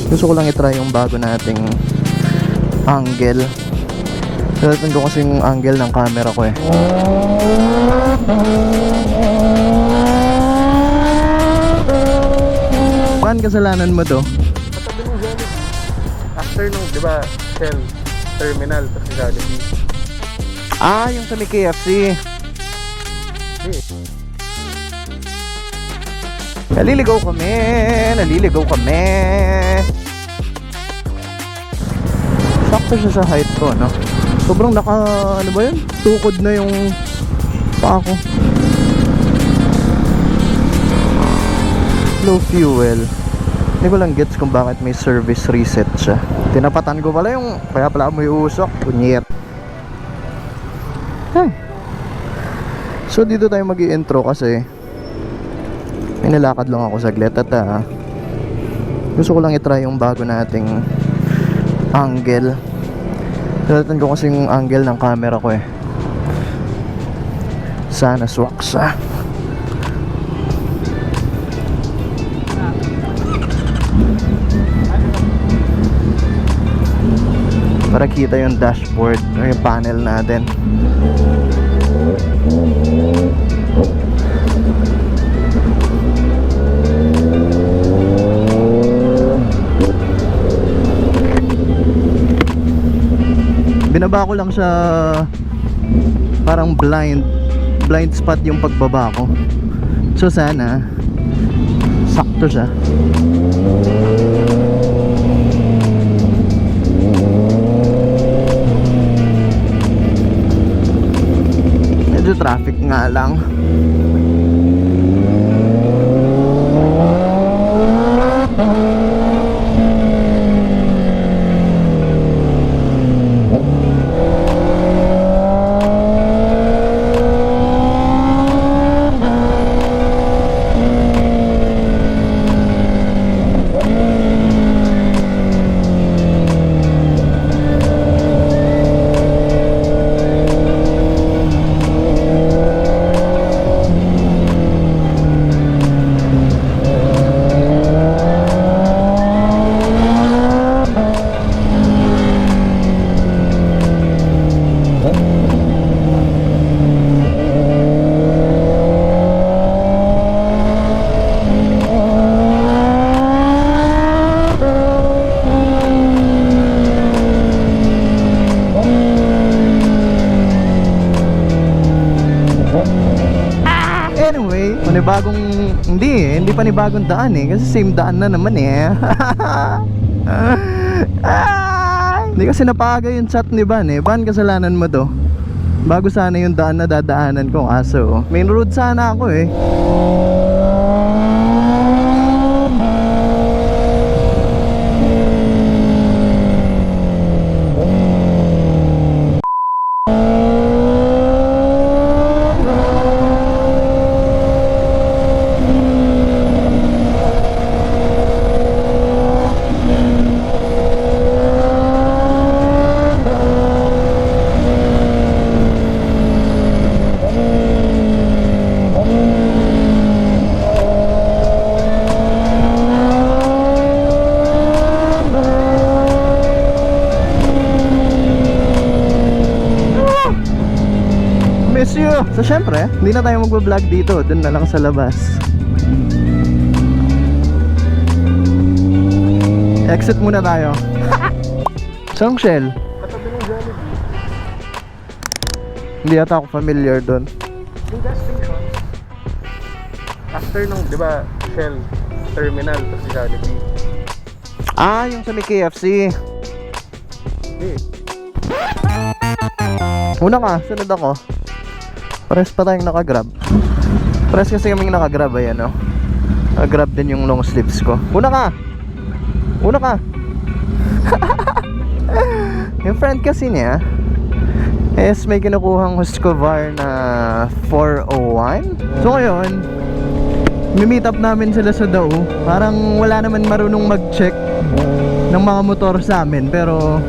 Gusto ko lang itry yung bago nating angle. Pilitan ko kasi yung angle ng camera ko eh. Paano kasalanan mo to? Katabi ng Jollibee. After nung, di ba, Shell Terminal, tapos Jollibee. Ah, yung sa may KFC. Naliligaw kami. Sakto siya sa height ko, no? Sobrang ano ba yun? Tukod na yung paa ko. Low fuel. Hindi ko lang gets kung bakit may service reset siya. Tinapatan ko pala yung, kaya pala mo yung usok. Kunyet. Hey. So dito tayo mag-i-intro kasi may nilakad lang ako saglit at gusto ko lang itry yung bago nating angle. Pilitan ko kasi yung angle ng camera ko eh. Sana swak siya. Para kita yung dashboard o yung panel natin. Binaba ko lang sa parang blind spot yung pagbaba ko. So sana sakto siya. Medyo traffic nga lang. Anyway, hindi panibagong daan eh, kasi same daan na naman eh. Hindi kasi napaga yung chat ni Van eh. Van, kasalanan mo to. Bago sana yung daan na dadaanan ko, kaso main road sana ako eh. Miss you! So syempre, hindi na tayo magbablog dito. Doon na lang sa labas. Exit muna tayo. Saan Shell? Katabi ng Jollibee. Hindi ata ako familiar doon. Yung gas station. After nung, di ba, Shell Terminal, tapos Jollibee. Ah, yung sa may KFC. Hindi. Una ka, sunod ako. Pares pa tayong nakagrab. Pares kasi kaming nakagrab, ayan o. Nakagrab din yung long sleeves ko. Una ka! Yung friend kasi niya is may kinukuhang Husqvarna na 401. So ngayon, mi-meet up namin sila sa Dao. Parang wala naman marunong mag-check ng mga motor sa amin, pero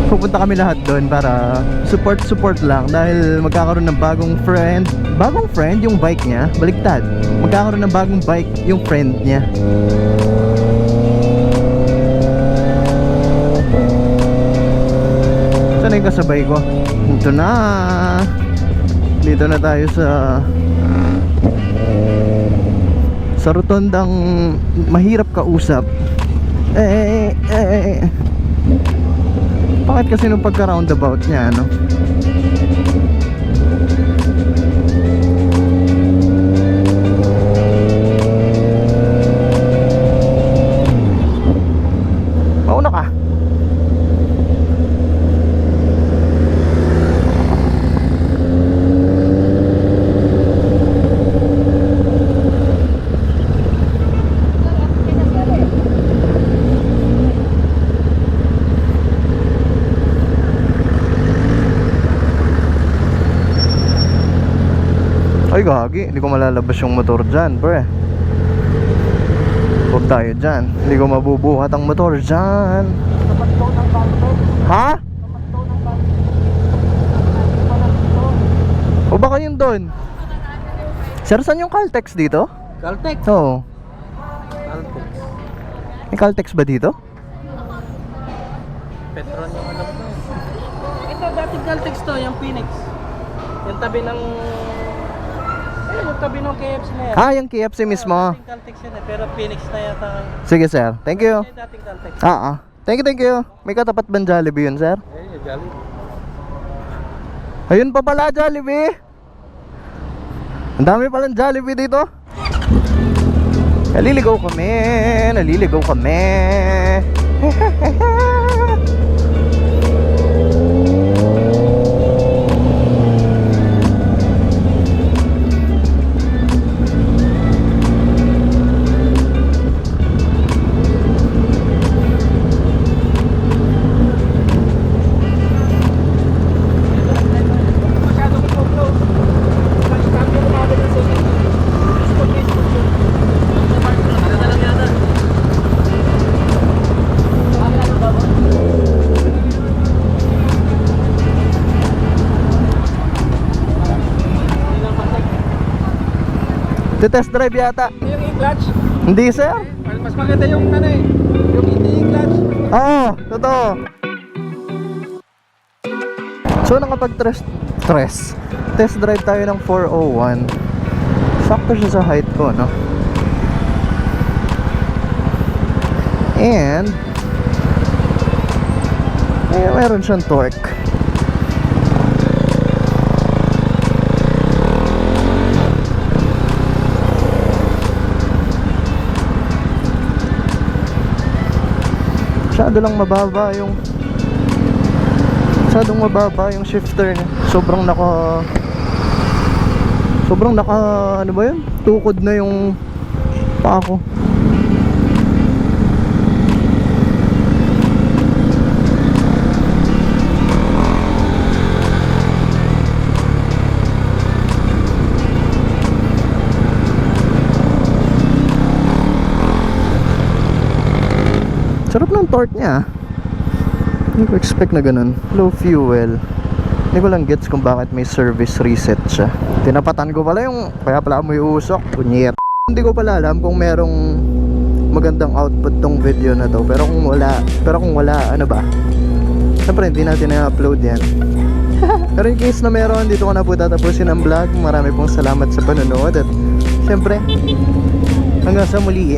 pupunta kami lahat doon para support lang, dahil magkakaroon ng bagong friend yung bike niya. Baliktad, magkakaroon ng bagong bike yung friend niya. Saan na yung kasabay ko? Ito na. Dito na tayo sa rotondang mahirap kausap. Bakit kasi nung pagka-roundabout niya, ano? Mauna ka. Ay gagi, hindi ko malalabas yung motor dyan, pre. Huwag tayo dyan. Hindi ko mabubuhat ang motor dyan. Ha? O baka yun doon? Sir, saan yung Caltex dito? Caltex? Oo. Caltex. May Caltex ba dito? Petron yung alam ko. Ito, dating Caltex to, yung Phoenix. Yung tabi ng... yung tabi ng KFC na yan. Ah, yung KFC mismo. Dating Caltex yun eh, pero Phoenix na yata. Sige sir, thank you. Yung dating Caltex. Thank you. May katapat bang Jollibee yun, sir? Yung Jollibee. Ayun pa pala, Jollibee. Ang dami palang Jollibee dito. Naliligaw kami. Test drive yata. Yung e-clutch? Hindi sir. Mas maganda yung ano eh. Yung hindi e-clutch. Oo, totoo. So test drive tayo ng 401. Sakto siya sa height ko, no? And meron siyang torque. Masyadong mababa yung shifter niya. Sobrang naka ano ba yun? Tukod na yung paa ko. Sarap ng torque niya. Hindi ko expect na ganun. Low fuel. Hindi ko lang gets kung bakit may service reset siya. Tinapatan ko pala yung kaya pala amoy usok. Kunyer. Hindi ko pala alam kung merong magandang output tong video na to. Pero kung wala, ano ba? Siyempre hindi natin na-upload yan. Pero in case na meron, dito ko na po tatapusin ang vlog. Marami pong salamat sa panonood. At siyempre, hanggang sa muli.